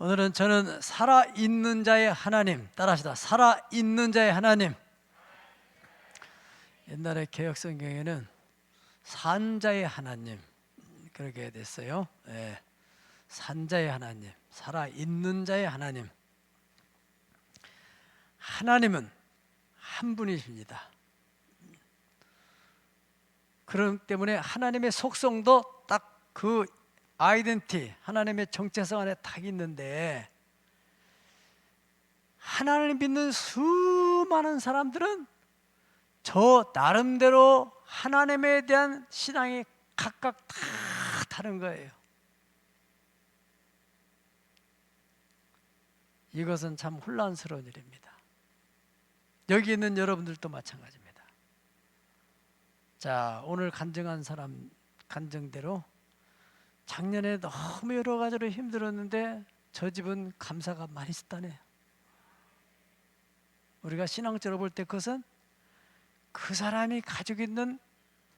오늘은 저는 살아있는 자의 하나님, 따라하시다. 살아있는 자의 하나님. 옛날에 개혁성경에는 산자의 하나님 그렇게 됐어요. 네. 산자의 하나님, 살아있는 자의 하나님. 하나님은 한 분이십니다. 그렇기 때문에 하나님의 속성도 딱 그 아이덴티, 하나님의 정체성 안에 딱 있는데, 하나님을 믿는 수많은 사람들은 저 나름대로 하나님에 대한 신앙이 각각 다 다른 거예요. 이것은 참 혼란스러운 일입니다. 여기 있는 여러분들도 마찬가지입니다. 자, 오늘 간증한 사람 간증대로 작년에 너무 여러 가지로 힘들었는데 저 집은 감사가 많이 있었다네요. 우리가 신앙적으로 볼 때 그것은 그 사람이 가지고 있는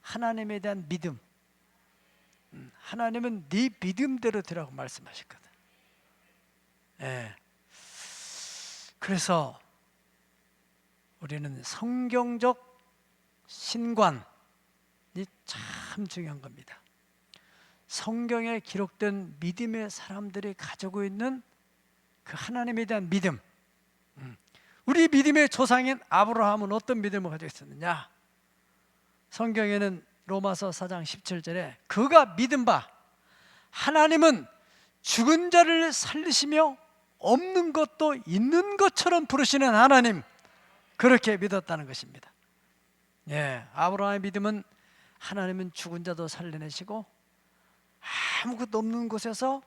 하나님에 대한 믿음, 하나님은 네 믿음대로 되라고 말씀하셨거든. 예. 그래서 우리는 성경적 신관이 참 중요한 겁니다. 성경에 기록된 믿음의 사람들이 가지고 있는 그 하나님에 대한 믿음. 우리 믿음의 조상인 아브라함은 어떤 믿음을 가지고 있었느냐? 성경에는 로마서 4장 17절에 그가 믿은 바 하나님은 죽은 자를 살리시며 없는 것도 있는 것처럼 부르시는 하나님, 그렇게 믿었다는 것입니다. 예, 아브라함의 믿음은 하나님은 죽은 자도 살려내시고 아무것도 없는 곳에서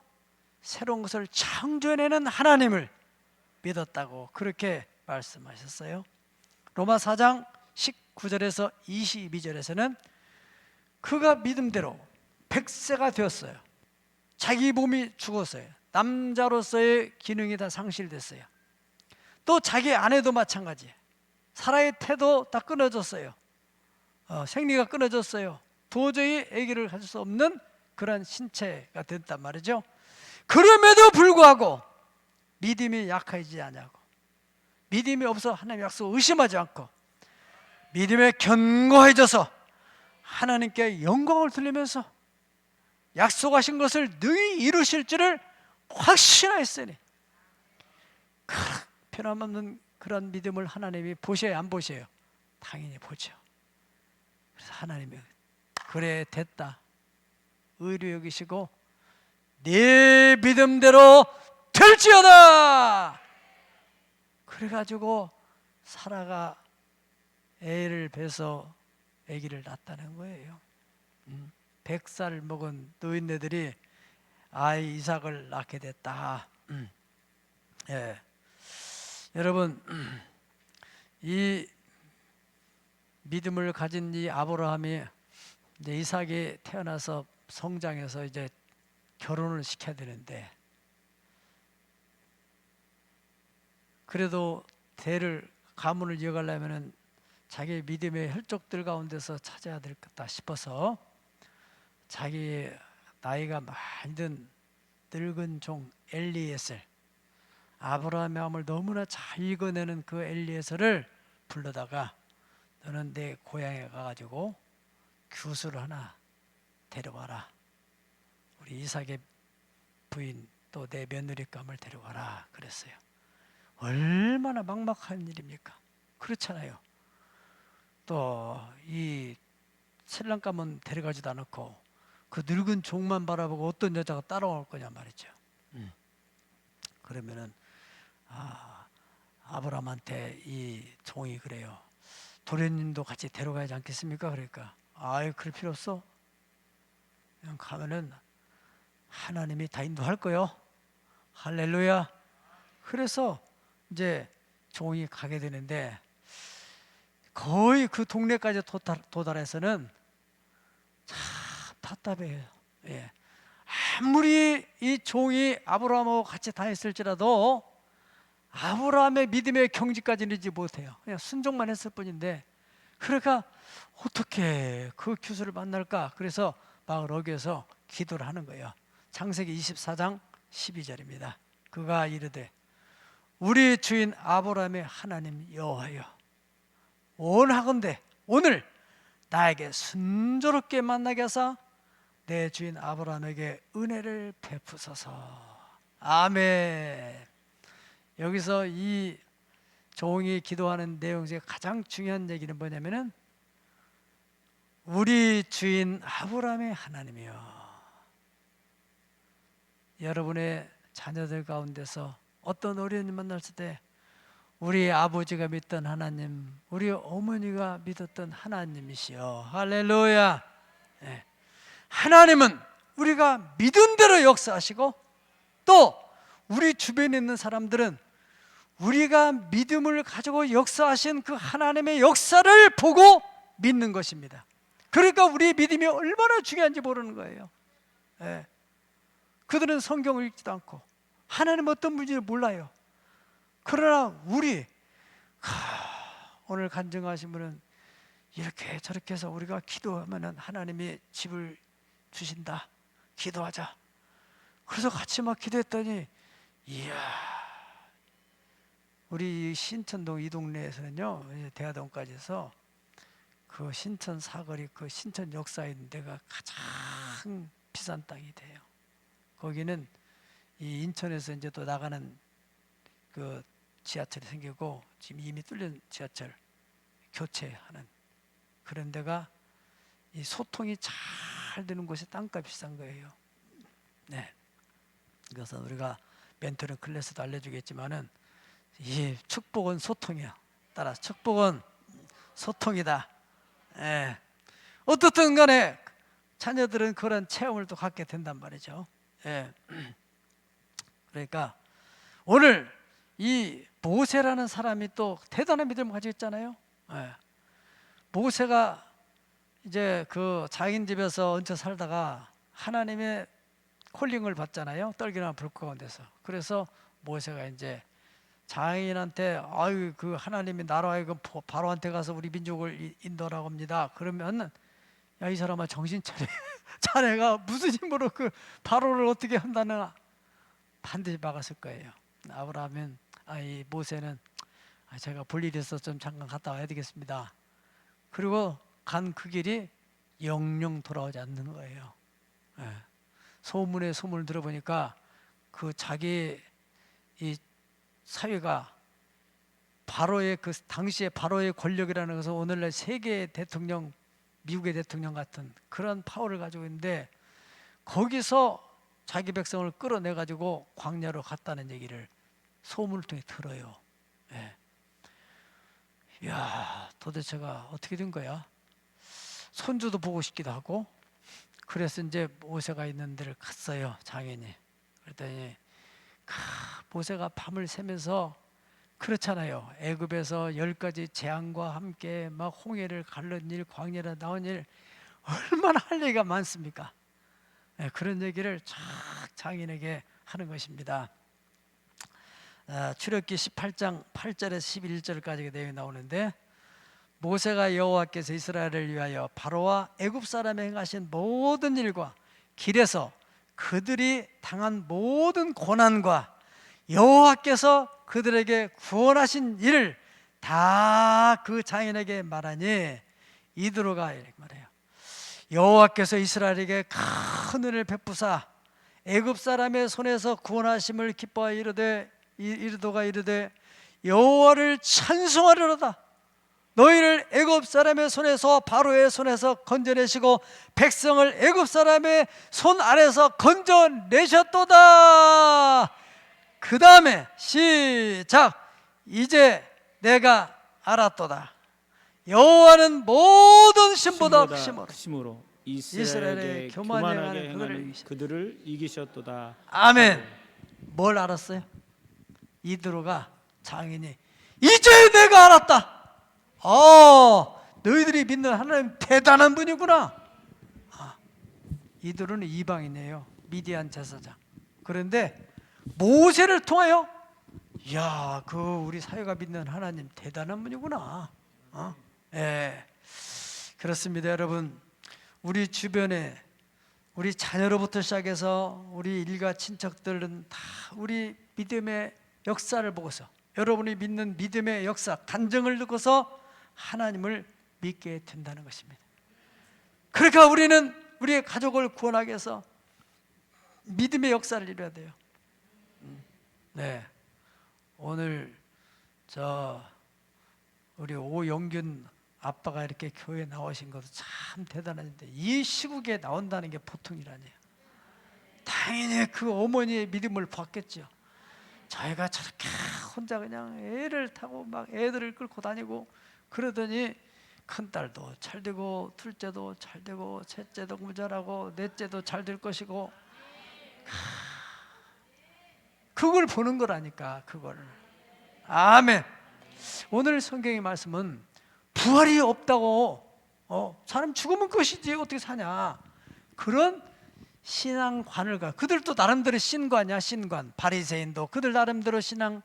새로운 것을 창조해내는 하나님을 믿었다고 그렇게 말씀하셨어요. 로마 4장 19절에서 22절에서는 그가 믿음대로 100세가 되었어요. 자기 몸이 죽었어요. 남자로서의 기능이 다 상실됐어요. 또 자기 아내도 마찬가지예요. 사라의 태도 다 끊어졌어요. 생리가 끊어졌어요. 도저히 아기를 가질 수 없는 그런 신체가 됐단 말이죠. 그럼에도 불구하고 믿음이 약해지지 않냐고, 믿음이 없어 하나님의 약속을 의심하지 않고 믿음에 견고해져서 하나님께 영광을 돌리면서 약속하신 것을 능히 이루실 줄을 확신하였으니, 변함없는 그런 믿음을 하나님이 보셔야 안 보셔요? 당연히 보죠. 그래서 하나님이 그래 됐다 의로 여기시고 네 믿음대로 될지어다. 그래가지고 사라가 애를 베서 아기를 낳았다는 거예요. 100살 먹은 노인네들이 아이 이삭을 낳게 됐다. 예. 여러분, 이 믿음을 가진 이 아브라함이 이제 이삭이 태어나서 성장해서 이제 결혼을 시켜야 되는데, 그래도 대를 가문을 이어가려면은 자기 믿음의 혈족들 가운데서 찾아야 되겠다 싶어서 자기 나이가 많이 든 늙은 종 엘리에셀, 아브라함의 마음을 너무나 잘 읽어내는 그 엘리에셀을 불러다가 너는 내 고향에 가가지고 규수를 하나 데려와라. 우리 이삭의 부인 또 내 며느리감을 데려와라 그랬어요. 얼마나 막막한 일입니까? 그렇잖아요. 또 이 신랑감은 데려가지도 않고 그 늙은 종만 바라보고 어떤 여자가 따라올 거냐 말이죠. 그러면은 아브라함한테 이 종이 그래요. 도련님도 같이 데려가야지 않겠습니까? 그러니까 아유 그럴 필요 없어. 그냥 가면은 하나님이 다 인도할 거요. 할렐루야. 그래서 이제 종이 가게 되는데 거의 그 동네까지 도달해서는 참 답답해요. 예. 아무리 이 종이 아브라함하고 같이 다녔을지라도 아브라함의 믿음의 경지까지는 이르지 못해요. 그냥 순종만 했을 뿐인데, 그러니까 어떻게 그 규수를 만날까? 그래서 마을 어귀에서 기도를 하는 거예요. 창세기 24장 12절입니다. 그가 이르되 우리 주인 아브라함의 하나님 여호와여, 원하건대 오늘 나에게 순조롭게 만나게 하사 내 주인 아브라함에게 은혜를 베푸소서. 아멘. 여기서 이 종이 기도하는 내용 중에 가장 중요한 얘기는 뭐냐면은 우리 주인 아브라함의 하나님이여. 여러분의 자녀들 가운데서 어떤 어려움이 만났을 때 우리 아버지가 믿던 하나님, 우리 어머니가 믿었던 하나님이시여. 할렐루야. 네. 하나님은 우리가 믿은 대로 역사하시고 또 우리 주변에 있는 사람들은 우리가 믿음을 가지고 역사하신 그 하나님의 역사를 보고 믿는 것입니다. 그러니까 우리 믿음이 얼마나 중요한지 모르는 거예요. 네. 그들은 성경을 읽지도 않고 하나님 어떤 분인지 몰라요. 그러나 우리 오늘 간증하신 분은 이렇게 저렇게 해서 우리가 기도하면 하나님이 집을 주신다, 기도하자. 그래서 같이 막 기도했더니 이야, 우리 신천동 이 동네에서는요, 대하동까지 해서 그 신천 사거리, 그 신천 역사에 있는 데가 가장 비싼 땅이 돼요. 거기는 이 인천에서 이제 또 나가는 그 지하철이 생기고 지금 이미 뚫린 지하철 교체하는 그런 데가 이 소통이 잘 되는 곳이 땅값이 비싼 거예요. 네. 그래서 우리가 멘토링 클래스도 알려주겠지만은 이 축복은 소통이야. 따라서 축복은 소통이다. 예. 어떻든 간에 자녀들은 그런 체험을 또 갖게 된단 말이죠. 예. 그러니까 오늘 이 모세라는 사람이 또 대단한 믿음을 가지고 있잖아요. 예. 모세가 이제 그 자기 집에서 얹혀 살다가 하나님의 콜링을 받잖아요. 떨기나 불 가운데서. 그래서 모세가 이제 장인한테 아유 그 하나님이 나로 하여금 바로한테 가서 우리 민족을 인도하라고 합니다. 그러면 야 이 사람아 정신 차려. 자네가 무슨 힘으로 그 바로를 어떻게 한다나 반드시 막았을 거예요. 아브라함은 이 모세는 제가 볼 일이 있어서 좀 잠깐 갔다 와야 되겠습니다. 그리고 간 그 길이 영영 돌아오지 않는 거예요. 예. 소문에 소문을 들어보니까 그 자기 이 사회가 바로의 그 당시에 바로의 권력이라는 것은 오늘날 세계 대통령, 미국의 대통령 같은 그런 파워를 가지고 있는데 거기서 자기 백성을 끌어내 가지고 광야로 갔다는 얘기를 소문을 통해 들어요. 예. 이야, 도대체가 어떻게 된 거야? 손주도 보고 싶기도 하고. 그래서 이제 모세가 있는 데를 갔어요, 장인이. 그랬더니 모세가 밤을 새면서 그렇잖아요. 애굽에서 10가지 재앙과 함께 막 홍해를 가른 일, 광야에 나온 일 얼마나 할 얘기가 많습니까? 네, 그런 얘기를 쫙 장인에게 하는 것입니다. 출애굽기 18장 8절에서 11절까지 내용이 나오는데 모세가 여호와께서 이스라엘을 위하여 바로와 애굽 사람에 행하신 모든 일과 길에서 그들이 당한 모든 고난과 여호와께서 그들에게 구원하신 일을 다 그 장인에게 말하니 이드로가 이렇게 말해요. 여호와께서 이스라엘에게 큰 은혜를 베푸사 애굽 사람의 손에서 구원하심을 기뻐하여 이르도가 이르되 여호와를 찬송하리로다. 너희를 애굽 사람의 손에서 바로의 손에서 건져내시고 백성을 애굽 사람의 손 아래서 건져내셨도다. 그 다음에 시작. 이제 내가 알았도다. 여호와는 모든 신보다 크심으로 이스라엘의 교만하게 행하는 그들을 이기셨도다. 아멘. 뭘 알았어요? 이드로가 장인이 이제 내가 알았다. 너희들이 믿는 하나님 대단한 분이구나. 이드로는 이방인이에요. 미디안 제사장. 그런데 모세를 통하여 야, 그 우리 사회가 믿는 하나님 대단한 분이구나. 예, 그렇습니다, 여러분. 우리 주변에 우리 자녀로부터 시작해서 우리 일가 친척들은 다 우리 믿음의 역사를 보고서, 여러분이 믿는 믿음의 역사, 간증을 듣고서 하나님을 믿게 된다는 것입니다. 그러니까 우리는 우리의 가족을 구원하기 위해서 믿음의 역사를 이뤄야 돼요. 네, 오늘 우리 오영균 아빠가 이렇게 교회에 나오신 것도 참 대단한데, 이 시국에 나온다는 게 보통 일 아니에요. 당연히 그 어머니의 믿음을 봤겠죠. 저희가 저렇게 혼자 그냥 애를 타고 막 애들을 끌고 다니고 그러더니 큰딸도 잘 되고 둘째도 잘 되고 셋째도 무잘하고 넷째도 잘 될 것이고, 그걸 보는 거라니까. 그걸. 아멘. 오늘 성경의 말씀은 부활이 없다고, 사람 죽으면 끝이지 어떻게 사냐, 그런 신앙관을 그들도 나름대로 신관이야. 신관. 바리새인도 그들 나름대로 신앙,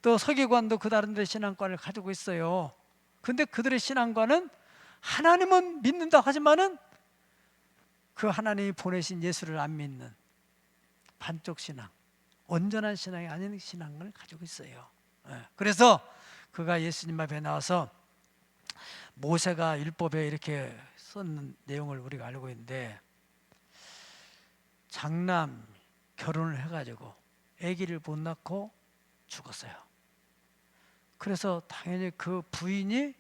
또 서기관도 그 나름대로 신앙관을 가지고 있어요. 근데 그들의 신앙관은 하나님은 믿는다 하지만은 그 하나님이 보내신 예수를 안 믿는 반쪽 신앙, 온전한 신앙이 아닌 신앙을 가지고 있어요. 그래서 그가 예수님 앞에 나와서 모세가 율법에 이렇게 썼는 내용을 우리가 알고 있는데, 장남 결혼을 해가지고 아기를 못 낳고 죽었어요. 그래서 당연히 그 부인이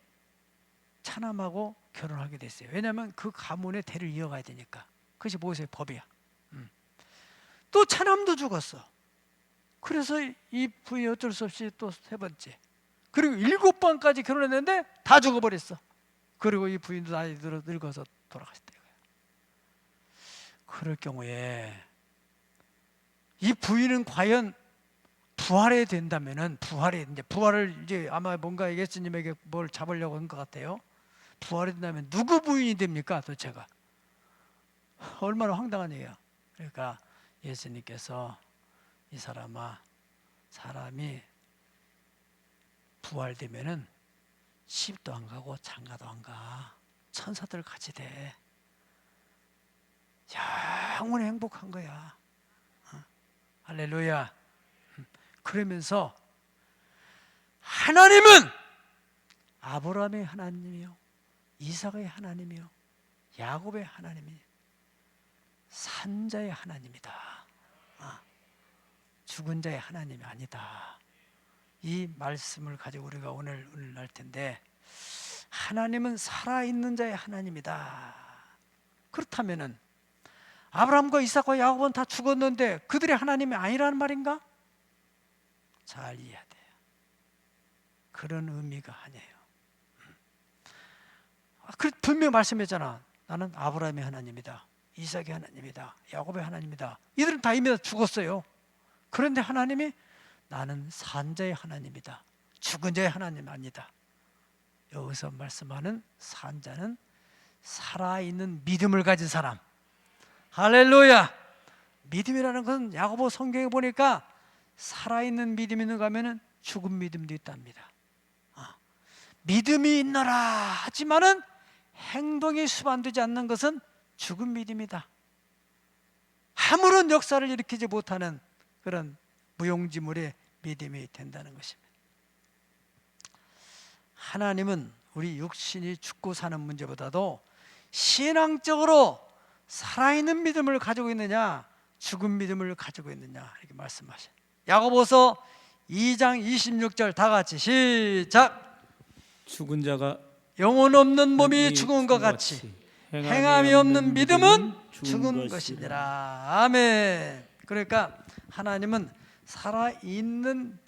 차남하고 결혼하게 됐어요. 왜냐하면 그 가문의 대를 이어가야 되니까. 그것이 모세의 법이야. 또 차남도 죽었어. 그래서 이 부인이 어쩔 수 없이 또 세 번째, 그리고 7번까지 결혼했는데 다 죽어버렸어. 그리고 이 부인도 나이 들어 늙어서 돌아가셨다. 그럴 경우에 이 부인은 과연 부활해야 된다면은, 부활을 이제 아마 뭔가 예수님에게 뭘 잡으려고 한 것 같아요. 부활이 된다면 누구 부인이 됩니까? 도대체가 얼마나 황당한 얘기야. 그러니까 예수님께서 이 사람이 부활되면은 시집도 안 가고 장가도 안 가. 천사들 같이 돼. 영원히 행복한 거야. 할렐루야. 그러면서 하나님은 아브라함의 하나님이요, 이삭의 하나님이요, 야곱의 하나님이요, 산자의 하나님이다. 죽은 자의 하나님이 아니다. 이 말씀을 가지고 우리가 오늘 할 텐데, 하나님은 살아있는 자의 하나님이다. 그렇다면은 아브라함과 이삭과 야곱은 다 죽었는데 그들의 하나님이 아니라는 말인가? 잘 이해해야 돼요. 그런 의미가 아니에요. 분명히 말씀했잖아. 나는 아브라함의 하나님이다, 이삭의 하나님이다, 야곱의 하나님이다. 이들은 다 이미 죽었어요. 그런데 하나님이 나는 산자의 하나님이다, 죽은 자의 하나님 아니다. 여기서 말씀하는 산자는 살아있는 믿음을 가진 사람. 할렐루야. 믿음이라는 것은 야고보 성경에 보니까 살아있는 믿음이 있는가 하면 죽은 믿음도 있답니다. 믿음이 있노라 하지만은 행동이 수반되지 않는 것은 죽은 믿음이다. 아무런 역사를 일으키지 못하는 그런 무용지물의 믿음이 된다는 것입니다. 하나님은 우리 육신이 죽고 사는 문제보다도 신앙적으로 살아있는 믿음을 가지고 있느냐, 죽은 믿음을 가지고 있느냐, 이렇게 말씀하셔요. 야고보서 2장 26절 다 같이 시작. 죽은 자가 영혼 없는 몸이 죽은 것 같이 행함이 없는 믿음은 죽은 것이니라. 아멘. 그러니까 하나님은 살아있는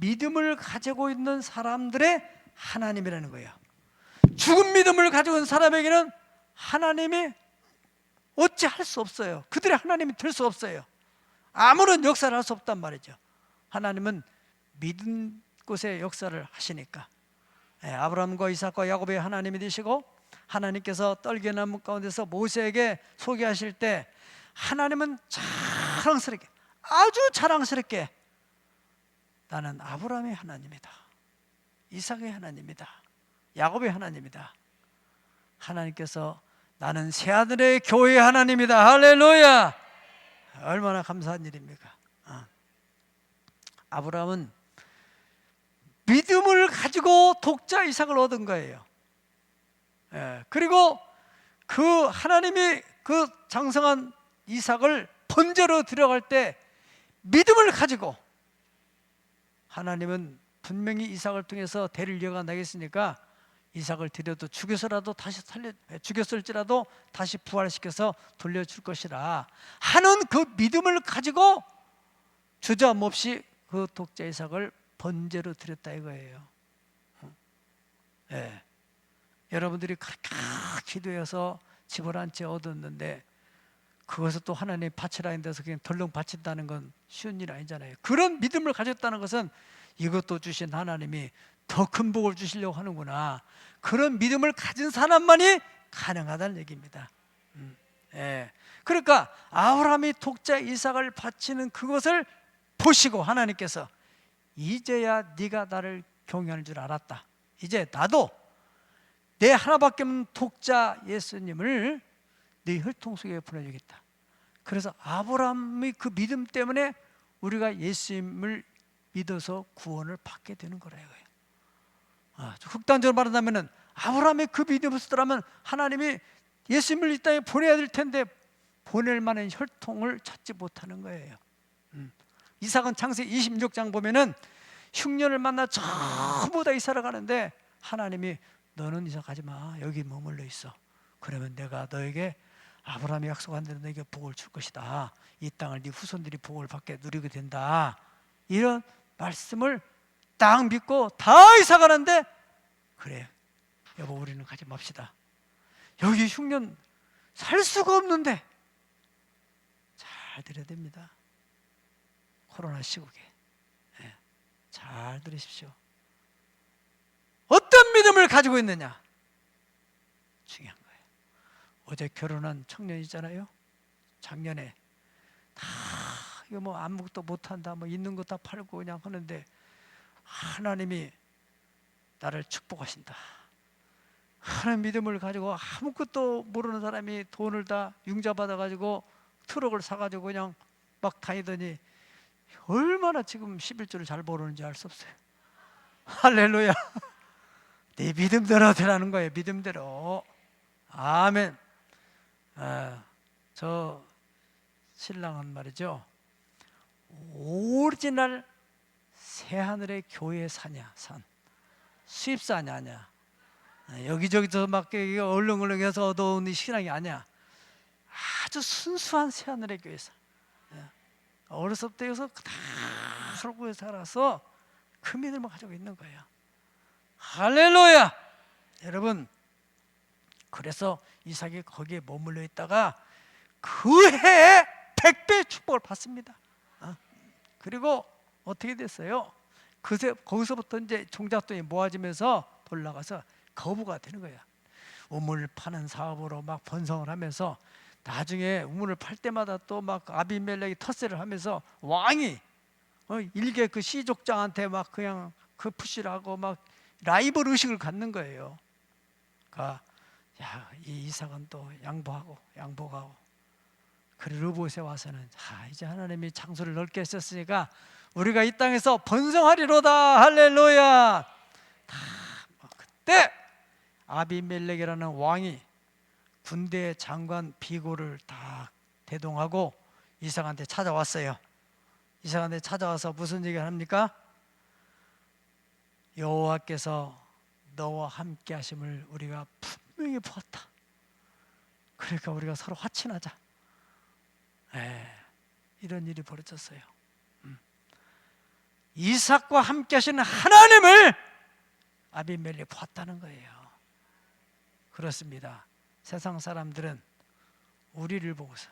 믿음을 가지고 있는 사람들의 하나님이라는 거예요. 죽은 믿음을 가지고 있는 사람에게는 하나님이 어찌 할 수 없어요. 그들의 하나님이 될 수 없어요. 아무런 역사를 할 수 없단 말이죠. 하나님은 믿은 곳에 역사를 하시니까. 아브라함과 이삭과 야곱의 하나님이 되시고, 하나님께서 떨기나무 가운데서 모세에게 소개하실 때 하나님은 자랑스럽게, 아주 자랑스럽게 나는 아브라함의 하나님이다, 이삭의 하나님이다, 야곱의 하나님이다. 하나님께서 나는 새하늘의 교회 하나님이다. 할렐루야. 얼마나 감사한 일입니까? 아브라함은 믿음을 가지고 독자 이삭을 얻은 거예요. 그리고 그 하나님이 그 장성한 이삭을 번제로 들어갈 때 믿음을 가지고, 하나님은 분명히 이삭을 통해서 대를 이어가 나겠으니까 이삭을 드려도 죽였을지라도 다시 부활시켜서 돌려줄 것이라 하는 그 믿음을 가지고 주저함없이 그 독자 이삭을 번제로 드렸다 이거예요. 여러분들이 그렇게 기도해서 집을 한 채 얻었는데 그것을 또 하나님 바치라 하는 데서 그냥 덜렁 바친다는 건 쉬운 일 아니잖아요. 그런 믿음을 가졌다는 것은 이것도 주신 하나님이 더 큰 복을 주시려고 하는구나, 그런 믿음을 가진 사람만이 가능하다는 얘기입니다. 그러니까 아브라함이 독자 이삭을 바치는 그것을 보시고 하나님께서 이제야 네가 나를 경외하는 줄 알았다. 이제 나도 내 하나밖에 없는 독자 예수님을 네 혈통 속에 보내주겠다. 그래서 아브라함의 그 믿음 때문에 우리가 예수님을 믿어서 구원을 받게 되는 거라 이거예요. 극단적으로 말한다면 아브라함의 그 믿음이 없었더라면 하나님이 예수님을 이 땅에 보내야 될 텐데 보낼 만한 혈통을 찾지 못하는 거예요. 이삭은 창세기 26장 보면은 흉년을 만나 전부 다 이사를 가는데 하나님이 너는 이사 가지 마, 여기 머물러 있어. 그러면 내가 너에게 아브라함이 약속한 대로 너에게 복을 줄 것이다. 이 땅을 네 후손들이 복을 받게 누리게 된다. 이런 말씀을 딱 믿고 다 이사 가는데, 그래 여보 우리는 가지 맙시다. 여기 흉년 살 수가 없는데. 잘 들어야 됩니다. 코로나 시국에 잘 들으십시오. 어떤 믿음을 가지고 있느냐 중요한 거예요. 어제 결혼한 청년 있잖아요. 작년에 다 이거 뭐 아무것도 못한다, 뭐 있는 거 다 팔고 그냥 하는데 하나님이 나를 축복하신다 하는 믿음을 가지고 아무것도 모르는 사람이 돈을 다 융자받아 가지고 트럭을 사가지고 그냥 막 다니더니 얼마나 지금 11조를 잘 벌었는지 알 수 없어요. 할렐루야. 네 믿음대로 되라는 거예요. 믿음대로. 아멘. 저 신랑은 말이죠, 오리지널 새하늘의 교회 사냐, 산 수입사냐 아니야. 여기저기서 막 얼렁얼렁해서 얻어온 신앙이 아니야. 아주 순수한 새하늘의 교회사. 어렸을 때에서 다 살고 살아서 그 믿음을 가지고 있는 거예요. 할렐루야. 여러분, 그래서 이삭이 거기에 머물러 있다가 그 해에 100배의 축복을 받습니다. 그리고 어떻게 됐어요? 거기서부터 이제 종잣돈이 모아지면서 올라가서 거부가 되는 거야. 우물 파는 사업으로 막 번성을 하면서 나중에 우물을 팔 때마다 또 막 아비멜렉이 텃세를 하면서 왕이 일개 그 시족장한테 막 그냥 그 푸시를 하고 막 라이벌 의식을 갖는 거예요. 그러니까 이 이삭은 또 양보하고. 그리고 르봇에 와서는 이제 하나님이 장소를 넓게 하셨으니까 우리가 이 땅에서 번성하리로다. 할렐루야. 그때 아비멜렉이라는 왕이 군대 장관 비고를 다 대동하고 이삭한테 찾아왔어요. 이삭한테 찾아와서 무슨 얘기를 합니까? 여호와께서 너와 함께 하심을 우리가 분명히 보았다. 그러니까 우리가 서로 화친하자. 이런 일이 벌어졌어요. 이삭과 함께 하시는 하나님을 아비멜렉이 보았다는 거예요. 그렇습니다. 세상 사람들은 우리를 보고서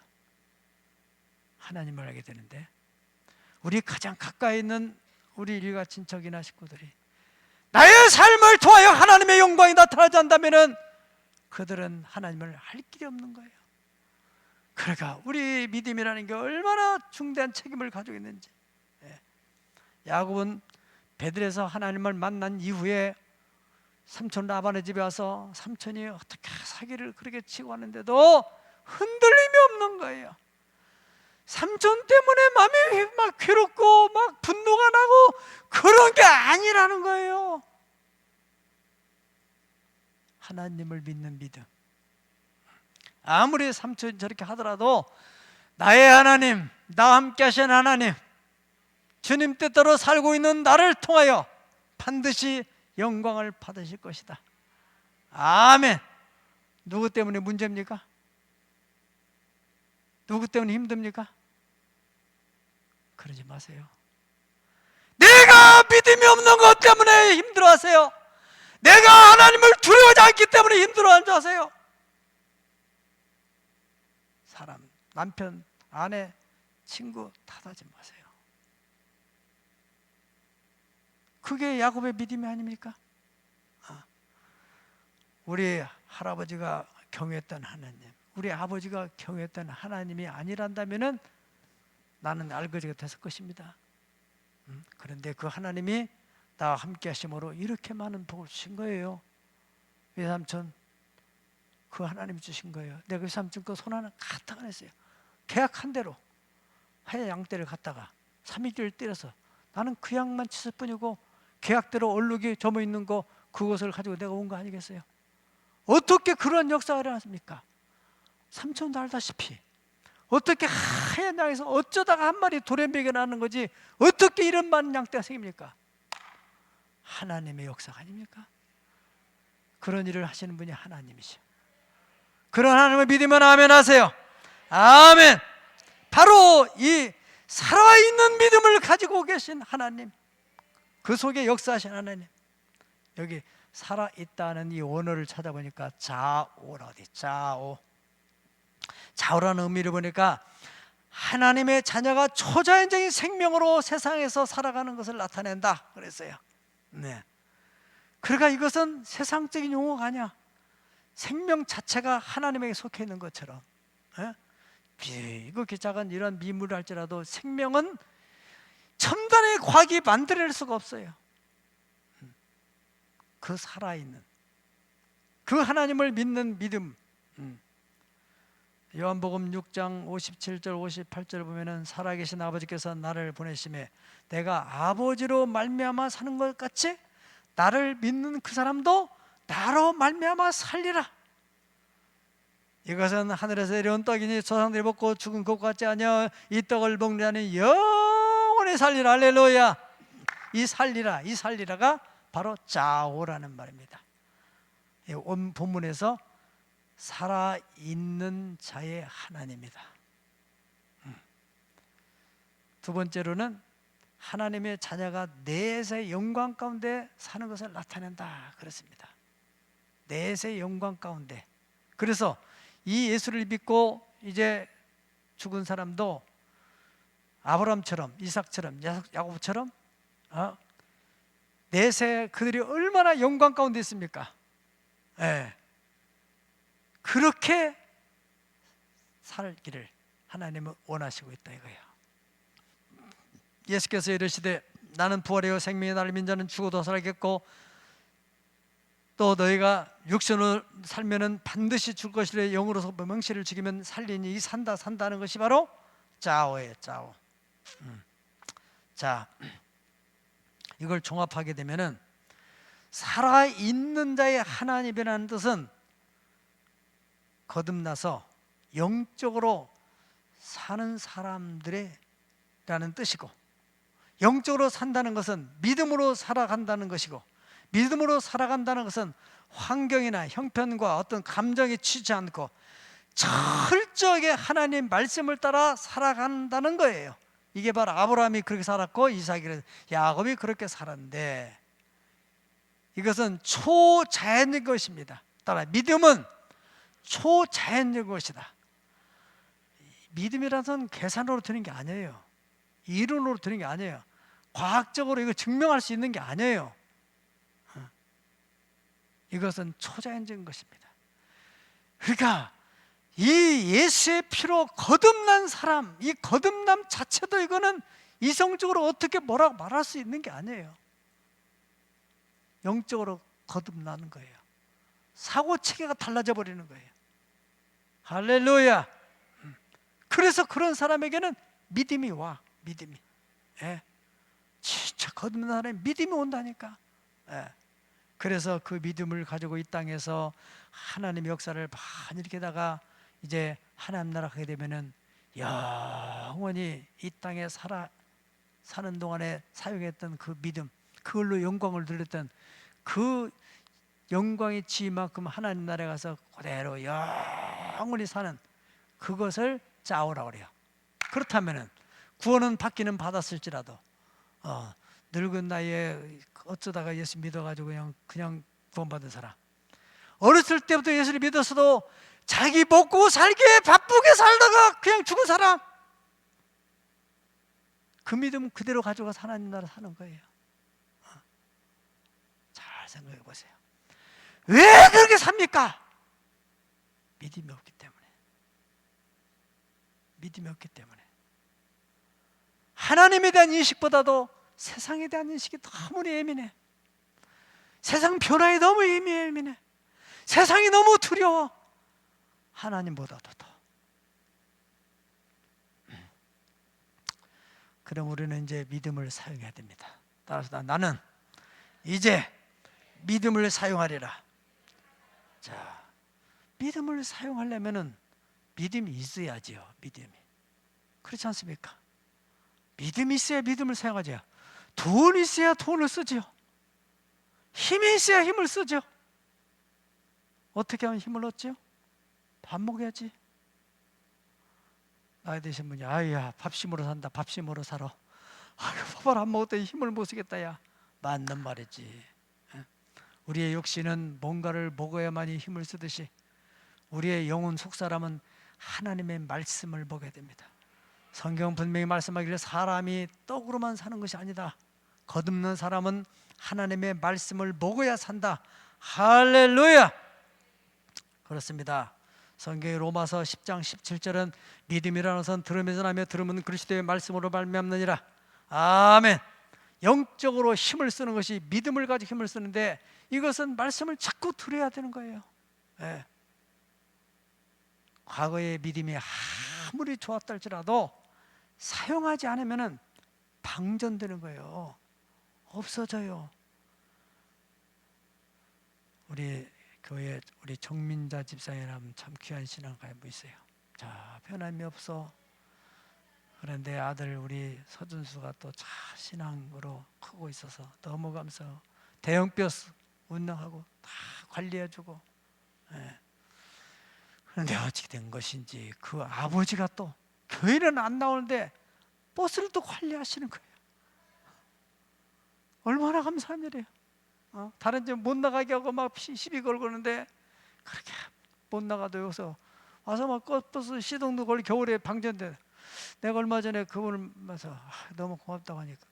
하나님을 알게 되는데, 우리 가장 가까이 있는 우리 일가 친척이나 식구들이 나의 삶을 통하여 하나님의 영광이 나타나지 않는다면 그들은 하나님을 할 길이 없는 거예요. 그러니까 우리 믿음이라는 게 얼마나 중대한 책임을 가지고 있는지. 야곱은 베들에서 하나님을 만난 이후에 삼촌 라반의 집에 와서 삼촌이 어떻게 사기를 그렇게 치고 하는데도 흔들림이 없는 거예요. 삼촌 때문에 마음이 막 괴롭고 막 분노가 나고 그런 게 아니라는 거예요. 하나님을 믿는 믿음. 아무리 삼촌이 저렇게 하더라도 나의 하나님, 나와 함께 하신 하나님, 주님 뜻대로 살고 있는 나를 통하여 반드시 영광을 받으실 것이다. 아멘. 누구 때문에 문제입니까? 누구 때문에 힘듭니까? 그러지 마세요. 내가 믿음이 없는 것 때문에 힘들어하세요. 내가 하나님을 두려워하지 않기 때문에 힘들어하는 줄 아세요? 사람, 남편, 아내, 친구 탓하지 마세요. 그게 야곱의 믿음이 아닙니까? 우리 할아버지가 경외했던 하나님, 우리 아버지가 경외했던 하나님이 아니란다면은 나는 알거지가 됐을 것입니다. 그런데 그 하나님이 나와 함께 하심으로 이렇게 많은 복을 주신 거예요. 외삼촌, 그 하나님이 주신 거예요. 내가 외삼촌 그 손 하나 가딱 안 했어요. 계약한 대로 하얀 양떼를 갖다가 3일절 때려서 나는 그 양만 쳤을 뿐이고 계약대로 얼룩이 점어 있는 거 그것을 가지고 내가 온 거 아니겠어요? 어떻게 그런 역사가 일어났습니까? 삼촌도 알다시피 어떻게 하얀 양에서 어쩌다가 한 마리 돌연변이가 나는 거지 어떻게 이런 많은 양떼가 생깁니까? 하나님의 역사가 아닙니까? 그런 일을 하시는 분이 하나님이시오. 그런 하나님을 믿으면 아멘 하세요. 아멘. 바로 이 살아있는 믿음을 가지고 계신 하나님, 그 속에 역사하신 하나님. 여기 살아있다는 이 원어를 찾아보니까 자오라 어디 자오. 자오라는 의미를 보니까 하나님의 자녀가 초자연적인 생명으로 세상에서 살아가는 것을 나타낸다 그랬어요. 네. 그러니까 이것은 세상적인 용어가 아니야. 생명 자체가 하나님에게 속해 있는 것처럼. 이렇게 작은 이런 미물을 할지라도 생명은 첨단의 과학이 만들어낼 수가 없어요. 그 살아있는 그 하나님을 믿는 믿음. 요한복음 6장 57절 58절 보면은 살아계신 아버지께서 나를 보내심에 내가 아버지로 말미암아 사는 것 같이 나를 믿는 그 사람도 나로 말미암아 살리라. 이것은 하늘에서 내려온 떡이니 조상들이 먹고 죽은 것 같지 않냐. 이 떡을 먹으려니 영원히 살리라. 할렐루야. 이 살리라, 이 살리라가 바로 자오라는 말입니다. 온 본문에서 살아있는 자의 하나님이다. 두 번째로는 하나님의 자녀가 내세의 영광 가운데 사는 것을 나타낸다 그렇습니다. 내세의 영광 가운데. 그래서 이 예수를 믿고 이제 죽은 사람도 아브라함처럼, 이삭처럼, 야곱처럼 내세 그들이 얼마나 영광 가운데 있습니까? 네. 그렇게 살기를 하나님은 원하시고 있다 이거예요. 예수께서 이르시되 나는 부활이요 생명의 나를 믿는 자는 죽어도 살겠고 또 너희가 육신으로 살면은 반드시 죽을 것이래 영으로서 명시를 죽이면 살리니 이 산다는 것이 바로 자오예요. 자오. 자, 이걸 종합하게 되면은 살아있는 자의 하나님이라는 뜻은 거듭나서 영적으로 사는 사람들이라는 뜻이고, 영적으로 산다는 것은 믿음으로 살아간다는 것이고, 믿음으로 살아간다는 것은 환경이나 형편과 어떤 감정에 치지 않고 철저하게 하나님 말씀을 따라 살아간다는 거예요. 이게 바로 아브라함이 그렇게 살았고 이삭이, 야곱이 그렇게 살았는데, 이것은 초자연적인 것입니다. 따라 믿음은 초자연적인 것이다. 믿음이라는 건 계산으로 드는 게 아니에요. 이론으로 드는 게 아니에요. 과학적으로 이거 증명할 수 있는 게 아니에요. 이것은 초자연적인 것입니다. 그러니까 이 예수의 피로 거듭난 사람, 이 거듭남 자체도 이거는 이성적으로 어떻게 뭐라고 말할 수 있는 게 아니에요. 영적으로 거듭나는 거예요. 사고 체계가 달라져 버리는 거예요. 할렐루야. 그래서 그런 사람에게는 믿음이 와. 믿음이. 예. 진짜 거듭난 사람에 믿음이 온다니까. 예. 그래서 그 믿음을 가지고 이 땅에서 하나님의 역사를 많이 일으키다가 이제 하나님 나라 가게 되면은 영원히 이 땅에 사는 동안에 사용했던 그 믿음, 그걸로 영광을 누렸던 그 영광의 지만큼 하나님 나라에 가서 그대로 영원히 사는 그것을 짜오라고 그래요. 그렇다면은 구원은 받기는 받았을지라도 늙은 나이에 어쩌다가 예수 믿어가지고 그냥 구원받은 사람, 어렸을 때부터 예수를 믿었어도 자기 먹고 살기에 바쁘게 살다가 그냥 죽은 사람, 그 믿음 그대로 가져가서 하나님 나라 사는 거예요. 잘 생각해 보세요. 왜 그렇게 삽니까? 믿음이 없기 때문에. 믿음이 없기 때문에. 하나님에 대한 인식보다도 세상에 대한 인식이 너무 예민해. 세상 변화에 너무 예민해. 세상이 너무 두려워. 하나님보다도 더. 그럼 우리는 이제 믿음을 사용해야 됩니다. 따라서 나는 이제 믿음을 사용하리라. 자, 믿음을 사용하려면은 믿음이 있어야지요. 믿음이. 그렇지 않습니까? 믿음이 있어야 믿음을 사용하죠. 돈이 있어야 돈을 쓰죠. 힘이 있어야 힘을 쓰죠. 어떻게 하면 힘을 얻죠? 밥 먹어야지. 나이 드신 분이 아유야 밥심으로 산다. 밥심으로 살아. 아유 밥을 안 먹었더니 힘을 못 쓰겠다. 야 맞는 말이지. 우리의 육신은 뭔가를 먹어야만이 힘을 쓰듯이 우리의 영혼 속사람은 하나님의 말씀을 먹어야 됩니다. 성경 분명히 말씀하기를 사람이 떡으로만 사는 것이 아니다. 거듭난 사람은 하나님의 말씀을 먹어야 산다. 할렐루야. 그렇습니다. 성경의 로마서 10장 17절은 믿음이라는 것은 들으면서 나며 들으면 그리스도의 말씀으로 말미암느니라. 아멘. 영적으로 힘을 쓰는 것이 믿음을 가지고 힘을 쓰는데 이것은 말씀을 자꾸 들어야 되는 거예요. 네. 과거의 믿음이 아무리 좋았다 할지라도 사용하지 않으면 방전되는 거예요. 없어져요. 우리 교회 우리 정민자 집사님이라면 참 귀한 신앙가부 있어요. 자, 변함이 없어. 그런데 아들 우리 서준수가 또 잘 신앙으로 크고 있어서 너무 감사하고 대형버스 운영하고 다 관리해주고. 예. 그런데 어떻게 된 것인지 그 아버지가 또 교회는 안 나오는데 버스를 또 관리하시는 거예요. 얼마나 감사한 일이에요. 다른 집 못 나가게 하고 막 시비 걸고 그러는데 그렇게 못 나가도 여기서 와서 막 버스 시동도 걸리 겨울에 방전돼. 내가 얼마 전에 그분을 만나서 너무 고맙다고 하니까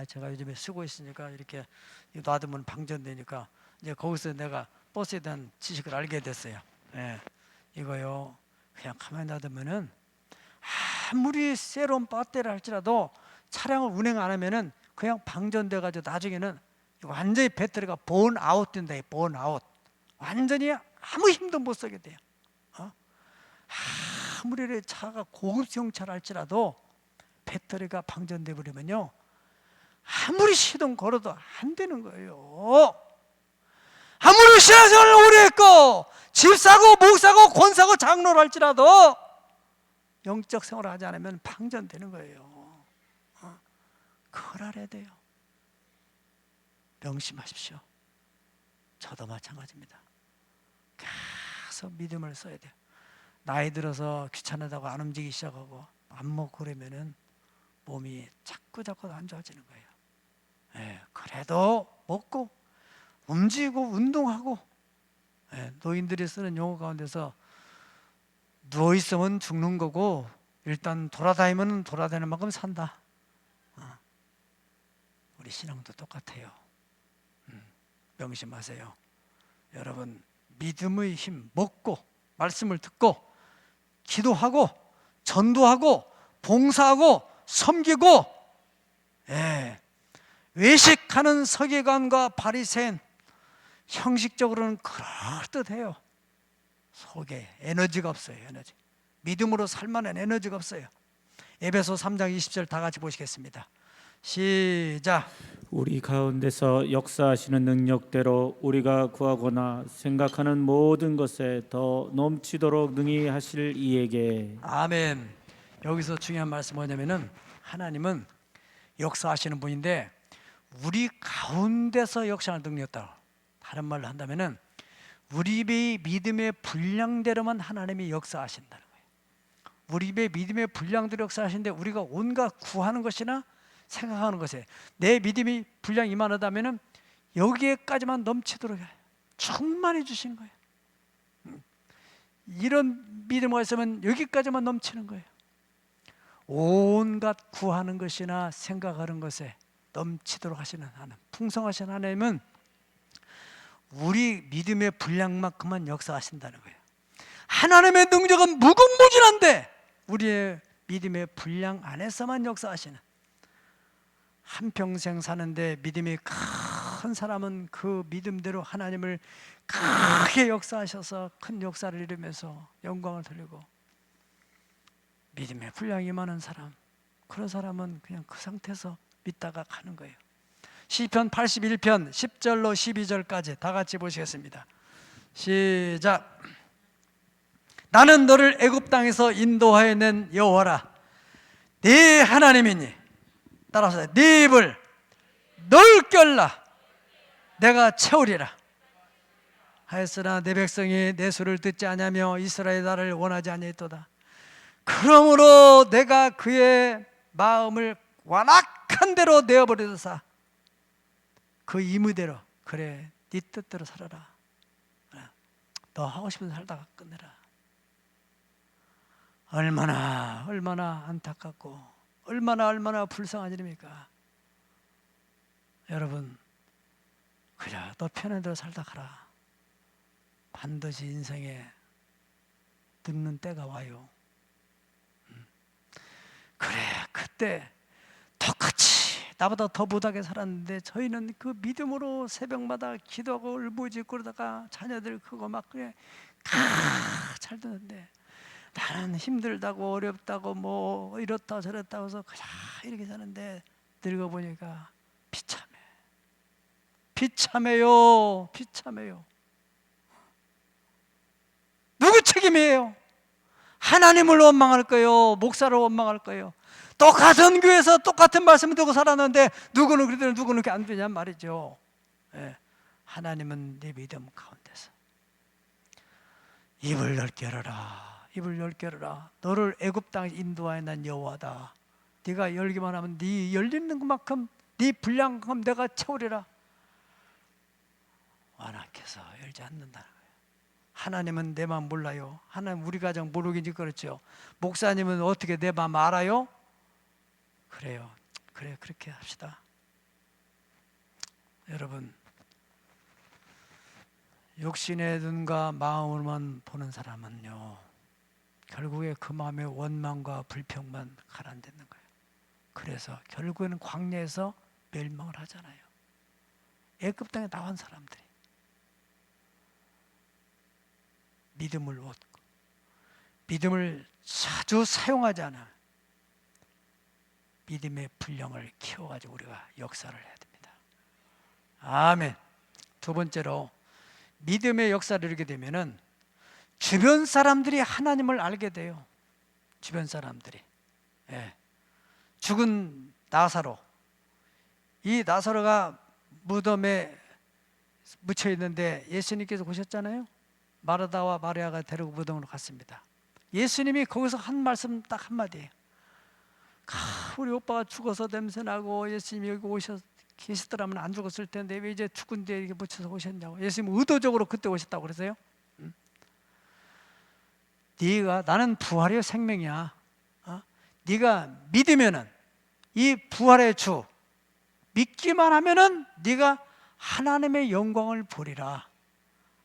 제가 요즘에 쓰고 있으니까 이렇게 놔두면 방전되니까 이제 거기서 내가 버스에 대한 지식을 알게 됐어요. 예, 이거요 그냥 가만히 놔두면은 아무리 새로운 배터리를 할지라도 차량을 운행 안 하면은 그냥 방전돼 가지고 나중에는 완전히 배터리가 번아웃 된다. 번아웃. 완전히 아무 힘도 못 쓰게 돼요. 아무리 차가 고급형 차를 할지라도 배터리가 방전돼 버리면요 아무리 시동 걸어도 안 되는 거예요. 아무리 신앙생활을 오래 했고 집 사고 목 사고 권 사고 장로를 할지라도 영적 생활을 하지 않으면 방전되는 거예요. 그걸 알아야 돼요. 명심하십시오. 저도 마찬가지입니다. 계속 믿음을 써야 돼요. 나이 들어서 귀찮다고 안 움직이기 시작하고 안 먹고 그러면은 몸이 자꾸 안 좋아지는 거예요. 예, 그래도 먹고 움직이고 운동하고. 예, 노인들이 쓰는 용어 가운데서 누워 있으면 죽는 거고 일단 돌아다니면 돌아다니는 만큼 산다. 우리 신앙도 똑같아요. 명심하세요. 여러분 믿음의 힘 먹고 말씀을 듣고 기도하고 전도하고 봉사하고 섬기고. 예, 외식하는 서기관과 바리새인 형식적으로는 그럴듯해요. 속에 에너지가 없어요. 에너지. 믿음으로 살만한 에너지가 없어요. 에베소 3장 20절 다 같이 보시겠습니다. 시작. 우리 가운데서 역사하시는 능력대로 우리가 구하거나 생각하는 모든 것에 더 넘치도록 능히 하실 이에게. 아멘. 여기서 중요한 말씀 뭐냐면은 하나님은 역사하시는 분인데 우리 가운데서 역사하는 능력이 있다. 다른 말로 한다면은 우리의 믿음의 분량대로만 하나님이 역사하신다는 거예요. 우리의 믿음의 분량대로 역사하시는데 우리가 온갖 구하는 것이나 생각하는 것에 내 믿음이 분량이 이만하다면은 여기에까지만 넘치도록 충만해 주시는 거예요. 이런 믿음이 있으면 여기까지만 넘치는 거예요. 온갖 구하는 것이나 생각하는 것에 넘치도록 하시는 하나님, 풍성하신 하나님은 우리 믿음의 분량만큼만 역사하신다는 거예요. 하나님의 능력은 무궁무진한데 우리의 믿음의 분량 안에서만 역사하시는, 한평생 사는데 믿음이 큰 사람은 그 믿음대로 하나님을 크게 역사하셔서 큰 역사를 이루면서 영광을 돌리고, 믿음의 분량이 많은 사람, 그런 사람은 그냥 그 상태에서 믿다가 가는 거예요. 시편 81편 10절로 12절까지 다 같이 보시겠습니다. 시작. 나는 너를 애굽 땅에서 인도하여 낸 여호와라. 네 하나님이니 따라서 네 입을 넓게 열라. 내가 채우리라 하였으나 내 백성이 내 소리를 듣지 아니하며 이스라엘 나를 원하지 아니했도다. 그러므로 내가 그의 마음을 완악한 대로 내어버리도사 그 임의대로, 그래 네 뜻대로 살아라. 너 하고 싶은 살다가 끝내라. 얼마나 안타깝고 얼마나 불쌍한 일입니까? 여러분, 그래 너 편한 대로 살다 가라. 반드시 인생에 늙는 때가 와요. 그래 그때 똑같이 나보다 더 못하게 살았는데 저희는 그 믿음으로 새벽마다 기도하고 울부짖고 그러다가 자녀들 크고 막 그래 잘 되는데 나는 힘들다고 어렵다고 뭐 이렇다 저렇다 해서 그냥 이렇게 사는데 늙어보니까 비참해요. 누구 책임이에요? 하나님을 원망할 거예요? 목사를 원망할 거예요? 똑같은 교회에서 똑같은 말씀을 듣고 살았는데 누구는 그러더니 누구는 그렇게 안 되냔 말이죠. 예. 하나님은 네 믿음 가운데서 입을 넓게 열어라. 너를 애굽 땅에 인도하여 난 여호와다. 네가 열기만 하면 네 열리는 것만큼 네 분량만큼 내가 채우리라. 완악해서 열지 않는다는 거예요. 하나님은 내 마음 몰라요. 하나님 우리 가정 모르긴지 그렇죠. 목사님은 어떻게 내 마음 알아요? 그래요. 그래 그렇게 합시다. 여러분, 육신의 눈과 마음으로만 보는 사람은요 결국에 그 마음의 원망과 불평만 가라앉는 거예요. 그래서 결국에는 광야에서 멸망을 하잖아요. 애굽 땅에 나온 사람들이 믿음을 얻고 믿음을 자주 사용하지 않아 믿음의 분량을 키워가지고 우리가 역사를 해야 됩니다. 아멘. 두 번째로 믿음의 역사를 이루게 되면은 주변 사람들이 하나님을 알게 돼요. 주변 사람들이. 예. 죽은 나사로, 이 나사로가 무덤에 묻혀 있는데 예수님께서 보셨잖아요. 마르다와 마리아가 데리고 무덤으로 갔습니다. 예수님이 거기서 한 말씀 딱 한마디예요. 우리 오빠가 죽어서 냄새나고 예수님이 여기 계시더라면 안 죽었을 텐데 왜 이제 죽은 데 이렇게 묻혀서 오셨냐고. 예수님은 의도적으로 그때 오셨다고 그러세요. 네가, 나는 부활이요 생명이야. 네가 믿으면은 이 부활의 주 믿기만 하면은 네가 하나님의 영광을 보리라.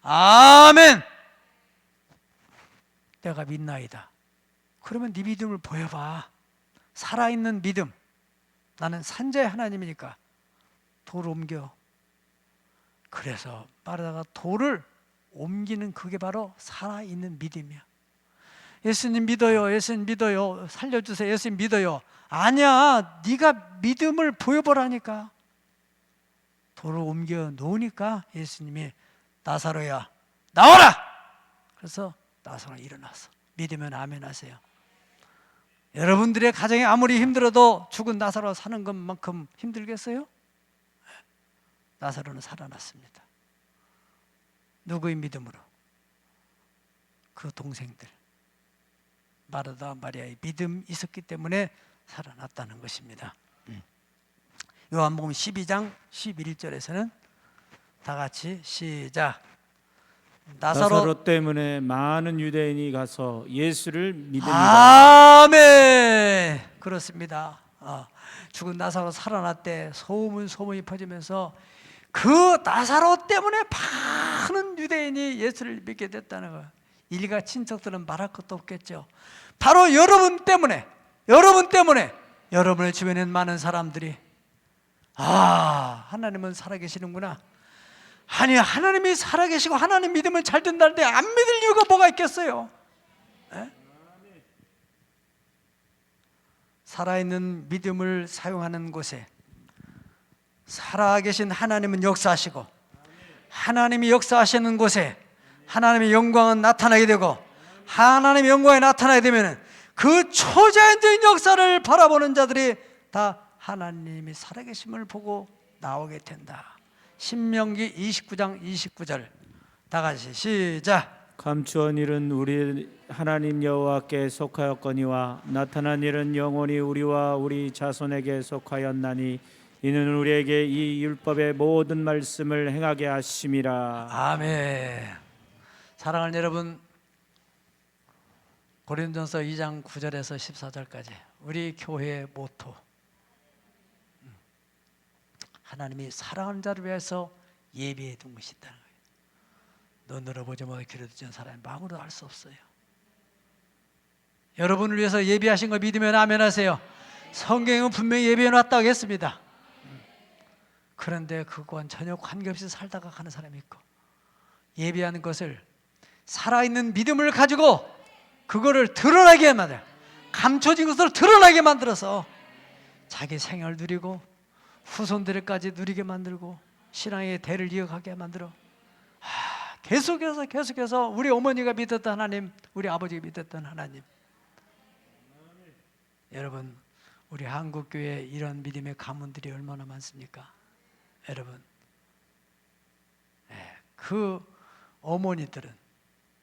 아멘. 내가 믿나이다. 그러면 네 믿음을 보여봐. 살아있는 믿음. 나는 산자의 하나님이니까 돌 옮겨. 그래서 마르다가 돌을 옮기는 그게 바로 살아있는 믿음이야. 예수님 믿어요, 예수님 믿어요, 살려주세요, 예수님 믿어요. 아니야, 네가 믿음을 보여보라니까. 돌을 옮겨 놓으니까 예수님이 나사로야 나와라. 그래서 나사로 일어났어. 믿으면 아멘 하세요. 여러분들의 가정이 아무리 힘들어도 죽은 나사로 사는 것만큼 힘들겠어요? 나사로는 살아났습니다. 누구의 믿음으로? 그 동생들 마르다 마리아의 믿음이 있었기 때문에 살아났다는 것입니다. 요한복음 12장 11절에서는 다 같이 시작. 나사로 때문에 많은 유대인이 가서 예수를 믿으니라. 아멘. 그렇습니다. 죽은 나사로 살아났대. 소문이 퍼지면서 그 나사로 때문에 많은 유대인이 예수를 믿게 됐다는 거예요. 일가 친척들은 말할 것도 없겠죠. 바로 여러분 때문에 여러분의 주변에 많은 사람들이 하나님은 살아계시는구나. 아니, 하나님이 살아계시고 하나님 믿으면 잘 된다는데 안 믿을 이유가 뭐가 있겠어요? 살아있는 믿음을 사용하는 곳에 살아계신 하나님은 역사하시고, 하나님이 역사하시는 곳에 하나님의 영광은 나타나게 되고, 하나님의 영광이 나타나게 되면 그 초자연적인 역사를 바라보는 자들이 다 하나님이 살아계심을 보고 나오게 된다. 신명기 29장 29절 다 같이 시작. 감추한 일은 우리 하나님 여호와께 속하였거니와 나타난 일은 영원히 우리와 우리 자손에게 속하였나니 이는 우리에게 이 율법의 모든 말씀을 행하게 하심이라. 아멘. 사랑하는 여러분, 고린도전서 2장 9절에서 14절까지 우리 교회의 모토, 하나님이 사랑하는 자를 위해서 예비해 둔 것이 있다는 거예요. 눈으로 보지 못하고 귀로 듣지 않은 사람이 마음으로 알 수 없어요. 여러분을 위해서 예비하신 거 믿으면 아멘 하세요. 성경은 분명히 예비해 놨다고 했습니다. 그런데 그거와는 전혀 관계없이 살다가 가는 사람이 있고, 예비하는 것을 살아있는 믿음을 가지고 그거를 드러나게 만들어, 감춰진 것을 드러나게 만들어서 자기 생활을 누리고 후손들까지 누리게 만들고 신앙의 대를 이어가게 만들어. 계속해서 우리 어머니가 믿었던 하나님, 우리 아버지가 믿었던 하나님. 여러분, 우리 한국교회에 이런 믿음의 가문들이 얼마나 많습니까? 여러분, 그 어머니들은,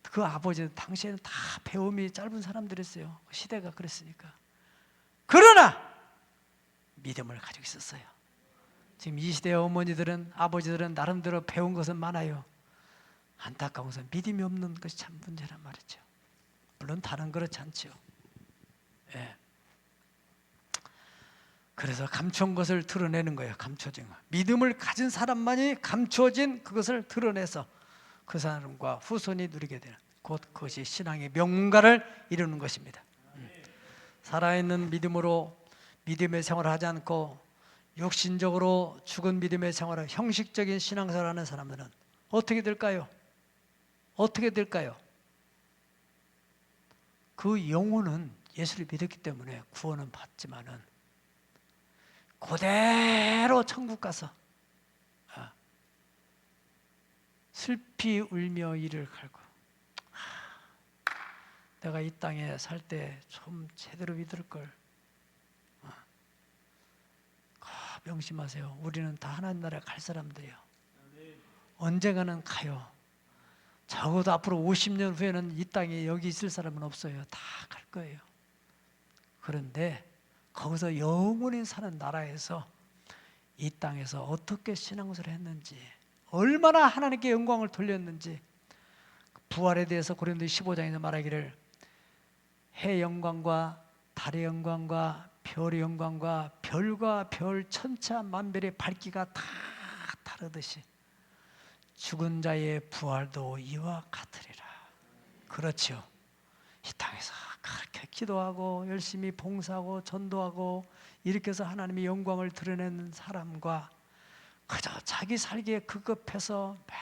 그 아버지는 당시에는 다 배움이 짧은 사람들이었어요. 시대가 그랬으니까. 그러나 믿음을 가지고 있었어요. 지금 이 시대의 어머니들은, 아버지들은 나름대로 배운 것은 많아요. 안타까운 것은 믿음이 없는 것이 참 문제란 말이죠. 물론 다른 그렇지 않죠. 그래서 감춰진 것을 드러내는 거예요. 감춰진 것. 믿음을 가진 사람만이 감춰진 그것을 드러내서 그 사람과 후손이 누리게 되는, 곧 그것이 신앙의 명문가를 이루는 것입니다. 살아있는 믿음으로 믿음의 생활을 하지 않고 육신적으로 죽은 믿음의 생활을, 형식적인 신앙생활을 하는 사람들은 어떻게 될까요? 어떻게 될까요? 그 영혼은 예수를 믿었기 때문에 구원은 받지만은 그대로 천국 가서 슬피 울며 이를 갈고, 내가 이 땅에 살 때 좀 제대로 믿을 걸. 명심하세요. 우리는 다 하나님 나라에 갈 사람들이에요. 언젠가는 가요. 적어도 앞으로 50년 후에는 이 땅에 여기 있을 사람은 없어요. 다 갈 거예요. 그런데 거기서 영원히 사는 나라에서 이 땅에서 어떻게 신앙생활을 했는지, 얼마나 하나님께 영광을 돌렸는지, 부활에 대해서 고린도 15장에서 말하기를 해 영광과 달의 영광과 별의 영광과 별과 별 천차 만별의 밝기가 다 다르듯이 죽은 자의 부활도 이와 같으리라. 그렇죠. 이 땅에서 그렇게 기도하고 열심히 봉사하고 전도하고 이렇게 해서 하나님의 영광을 드러내는 사람과 그저 자기 살기에 급급해서 막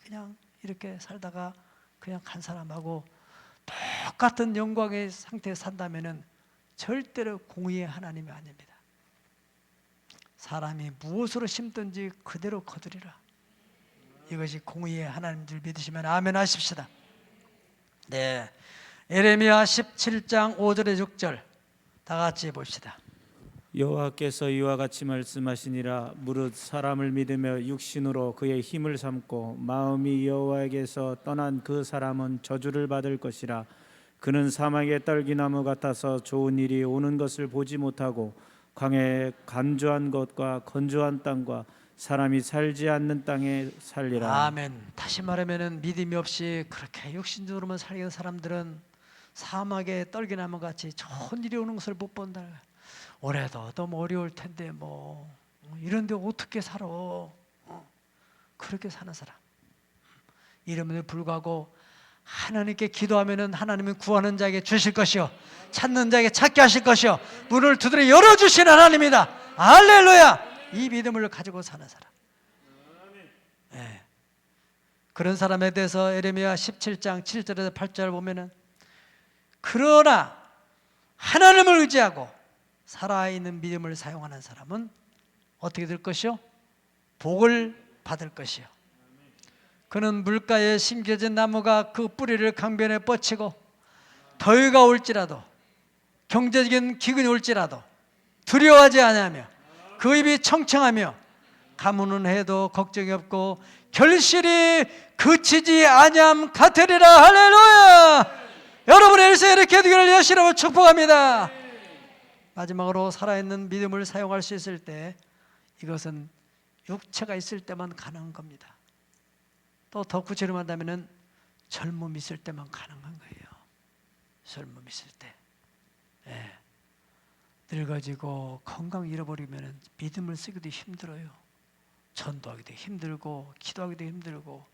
그냥 이렇게 살다가 그냥 간 사람하고 똑같은 영광의 상태에 산다면은 절대로 공의의 하나님이 아닙니다. 사람이 무엇으로 심든지 그대로 거두리라. 이것이 공의의 하나님 줄 믿으시면 아멘 하십시다. 네, 예레미야 17장 5절에 6절 다 같이 봅시다. 여호와께서 이와 같이 말씀하시니라. 무릇 사람을 믿으며 육신으로 그의 힘을 삼고 마음이 여호와에게서 떠난 그 사람은 저주를 받을 것이라. 그는 사막의 떨기나무 같아서 좋은 일이 오는 것을 보지 못하고 광야의 간조한 것과 건조한 땅과 사람이 살지 않는 땅에 살리라. 아멘. 다시 말하면은 믿음이 없이 그렇게 육신적으로만 살는 사람들은 사막의 떨기나무 같이 좋은 일이 오는 것을 못 본다. 올해도 너무 어려울 텐데 뭐 이런데 어떻게 살아? 그렇게 사는 사람. 이름에도 불구하고 하나님께 기도하면은 하나님은 구하는 자에게 주실 것이요, 찾는 자에게 찾게 하실 것이요, 문을 두드려 열어주시는 하나님이다. 할렐루야. 이 믿음을 가지고 사는 사람. 네. 그런 사람에 대해서 예레미야 17장 7절에서 8절 보면은 그러나 하나님을 의지하고 살아있는 믿음을 사용하는 사람은 어떻게 될 것이요? 복을 받을 것이요. 그는 물가에 심겨진 나무가 그 뿌리를 강변에 뻗치고 더위가 올지라도 경제적인 기근이 올지라도 두려워하지 아니하며 그 입이 청청하며 가뭄은 해도 걱정이 없고 결실이 그치지 아니함 같으리라. 할렐루야. 여러분의 일생에 이렇게 되기를 예수님으로 축복합니다. 마지막으로 살아있는 믿음을 사용할 수 있을 때 이것은 육체가 있을 때만 가능한 겁니다. 또 더 구체로 말하면 젊음이 있을 때만 가능한 거예요. 젊음이 있을 때. 네. 늙어지고 건강 잃어버리면 믿음을 쓰기도 힘들어요. 전도하기도 힘들고 기도하기도 힘들고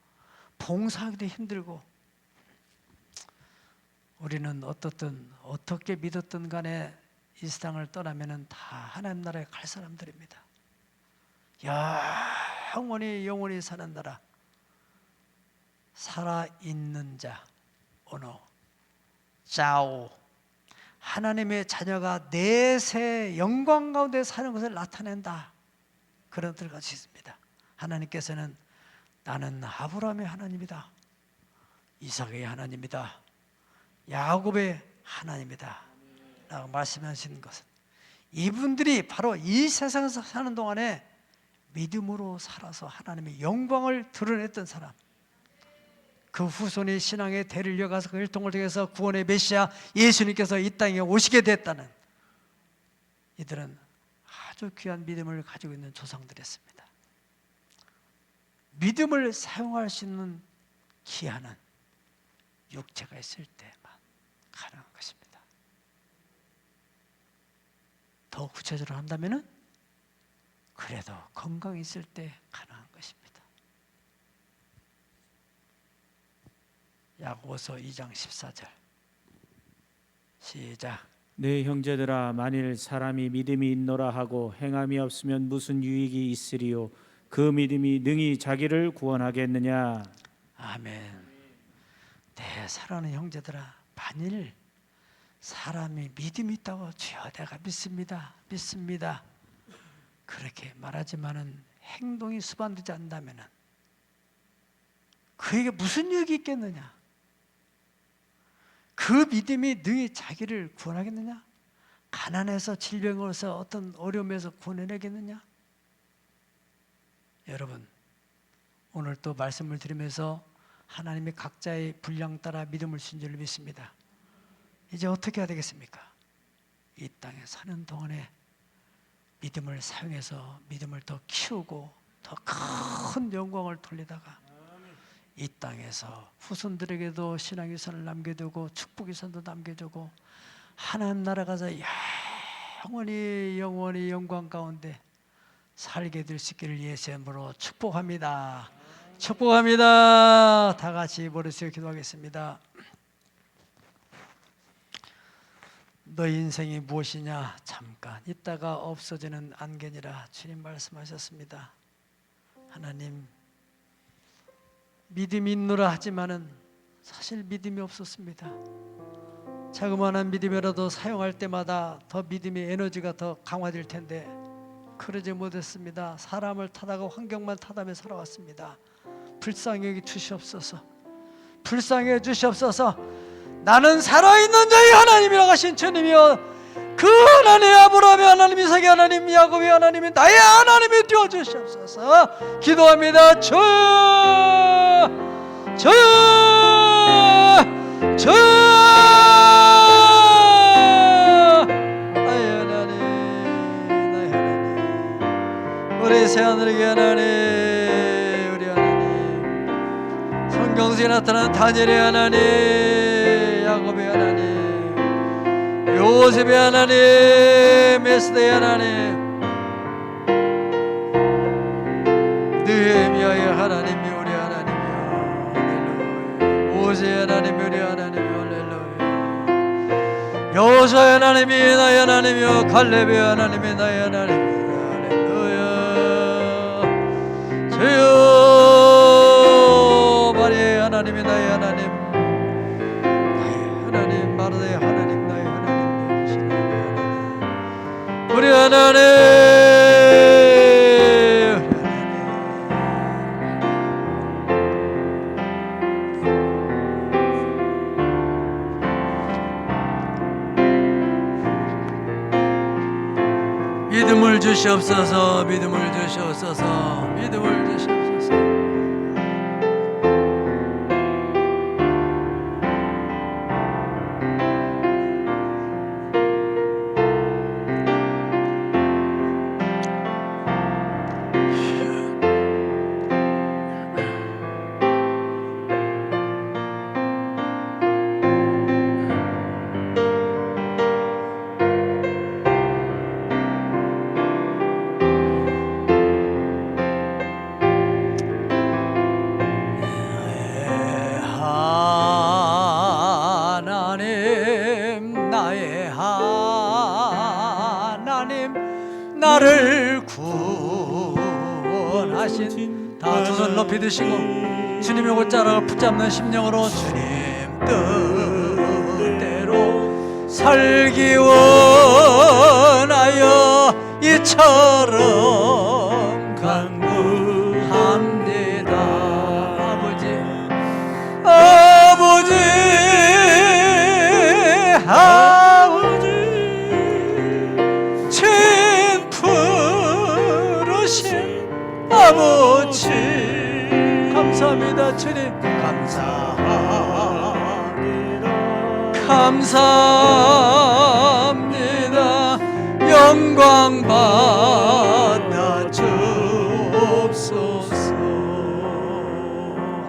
봉사하기도 힘들고. 우리는 어떻든 어떻게 믿었든 간에 이 세상을 떠나면 다 하나님 나라에 갈 사람들입니다. 영원히 사는 나라. 살아있는 자, 오노, 자오. 하나님의 자녀가 내세 영광 가운데 사는 것을 나타낸다. 그런 뜻이 있습니다. 하나님께서는 나는 아브라함의 하나님이다, 이삭의 하나님이다, 야곱의 하나님이다 라고 말씀하시는 것은 이분들이 바로 이 세상에서 사는 동안에 믿음으로 살아서 하나님의 영광을 드러냈던 사람, 그 후손이 신앙의 대를 이어가서 그 일통을 통해서 구원의 메시아 예수님께서 이 땅에 오시게 됐다는, 이들은 아주 귀한 믿음을 가지고 있는 조상들이었습니다. 믿음을 사용할 수 있는 기한은 육체가 있을 때만 가능한 것입니다. 더 구체적으로 한다면은 그래도 건강이 있을 때 가능한 것입니다. 야고보서 2장 14절 시작. 내 형제들아, 만일 사람이 믿음이 있노라 하고 행함이 없으면 무슨 유익이 있으리요? 그 믿음이 능히 자기를 구원하겠느냐? 아멘. 내 사랑하는 형제들아, 만일 사람이 믿음이 있다고 주여 내가 믿습니다 그렇게 말하지만은 행동이 수반되지 않는다면은 그에게 무슨 유익이 있겠느냐? 그 믿음이 능히 자기를 구원하겠느냐? 가난해서 질병으로서 어떤 어려움에서 구원해내겠느냐? 여러분, 오늘 또 말씀을 드리면서 하나님이 각자의 분량 따라 믿음을 주신 줄 믿습니다. 이제 어떻게 해야 되겠습니까? 이 땅에 사는 동안에 믿음을 사용해서 믿음을 더 키우고 더 큰 영광을 돌리다가 이 땅에서 후손들에게도 신앙의 선을 남겨두고 축복의 선도 남겨두고 하나님 나라 가서 영원히 영광 가운데 살게 될 수 있기를 예수의 이름으로 축복합니다. 축복합니다. 다 같이 머리 숙여 기도하겠습니다. 너희 인생이 무엇이냐? 잠깐 있다가 없어지는 안개니라 주님 말씀하셨습니다. 하나님, 믿음이 있노라 하지만은 사실 믿음이 없었습니다. 자그마한 믿음이라도 사용할 때마다 더 믿음의 에너지가 더 강화될 텐데 그러지 못했습니다. 사람을 탓하고 환경만 탓하며 살아왔습니다. 불쌍히 주시옵소서. 불쌍히 주시옵소서. 나는 살아있는 자의 하나님이라고 하신 주님이여, 그 하나님의 아브라함의 하나님, 이삭의 하나님, 야곱의 하나님이 나의 하나님이 되어 주시옵소서. 기도합니다. 주여, 주여, 주여. 나의 하나님, 나의 하나님, 우리 새하늘의 하나님, 우리 하나님, 성경서에 나타난 다니엘의 하나님, 야곱의 하나님, 요셉의 하나님, 에스더의 하나님, 느헤미야의 하나님이 우리 하나님이여, 할렐루야. 모세의 하나님이 우리 하나님이여, 할렐루야. 여호수아의 하나님이 나의 하나님이여, 갈렙의 하나님이 나의 하나님이여, 할렐루야. 주여, 마리아의 하나님이 나의 하나님, 하나님, 마르다의 하나님, 나의 하나님, 되시는 우리 하나님, 믿음을 주시옵소서, 믿음을 주시옵소서, 믿음을 주시옵소서. 나의 하나님, 나를 구원하신, 다 두 손 높이 드시고 주님의 옷자락을 붙잡는 심령으로 주님 뜻대로 살기 원하여 이처럼 간구합니다. 아버지, 아버지, 진 푸르신 아버지, 감사합니다. 주님 감사합니다. 감사합니다. 영광 받아 주옵소서.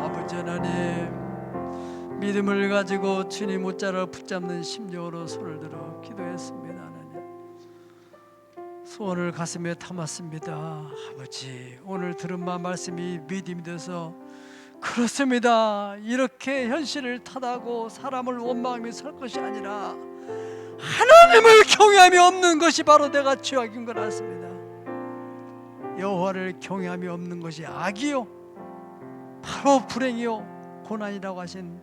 아버지 하나님, 믿음을 가지고 주님 옷자락을 붙잡는 심령으로 손을 들어 기도했습니다. 하나님, 소원을 가슴에 담았습니다. 아버지, 오늘 들은 말씀이 믿음이 돼서 그렇습니다. 이렇게 현실을 탓하고 사람을 원망하며 살 것이 아니라 하나님을 경외함이 없는 것이 바로 내가 죄악인 걸 알습니다. 여호와를 경외함이 없는 것이 악이요, 바로 불행이요 고난이라고 하신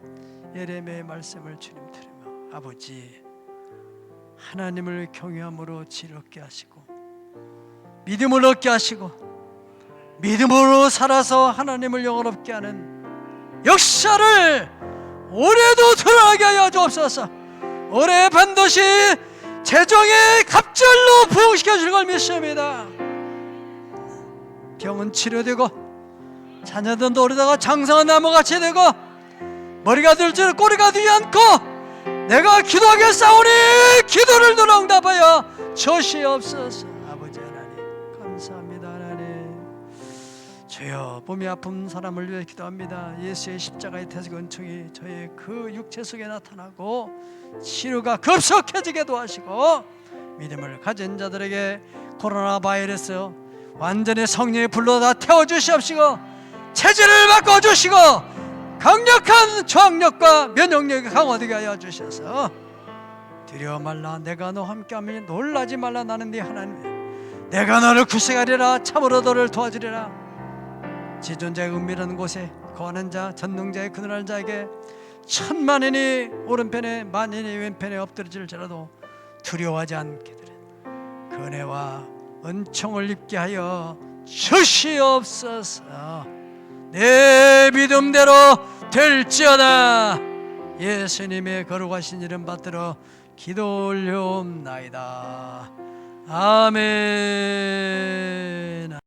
예레미야의 말씀을 주님 들으며, 아버지, 하나님을 경외함으로 지혜롭게 하시고 믿음을 얻게 하시고 믿음으로 살아서 하나님을 영원롭게 하는 역사를 올해도 드러나게 하여 주옵소서. 올해 반드시 재정의 갑절로 부흥시켜 줄 걸 믿습니다. 병은 치료되고 자녀들은 오르다가 장성한 나무같이 되고 머리가 들 줄 꼬리가 뒤지 않고 내가 기도하겠사오니 기도를 들어 응답하여 주시옵소서. 아버지 하나님 감사합니다. 하나님, 주여, 몸이 아픈 사람을 위해 기도합니다. 예수의 십자가의 태색 은총이 저의 그 육체 속에 나타나고 치료가 급속해지게 도와주시고 믿음을 가진 자들에게 코로나 바이러스 완전히 성령의 불로 다 태워주시옵시고 체질을 바꿔주시고 강력한 저항력과 면역력이 강화되게 하여 주셔서 두려워 말라, 내가 너와 함께하며 놀라지 말라, 나는 네 하나님, 내가 너를 구속하리라, 참으로 너를 도와주리라. 지존자의 은밀한 곳에 거하는 자, 전능자의 그늘한 자에게 천만인이 오른편에 만인이 왼편에 엎드러질지라도 두려워하지 않게 되는 그 은혜와 은총을 입게 하여 주시옵소서. 내 믿음대로 될지어다. 예수님의 거룩하신 이름 받들어 기도 올려옵나이다. 아멘.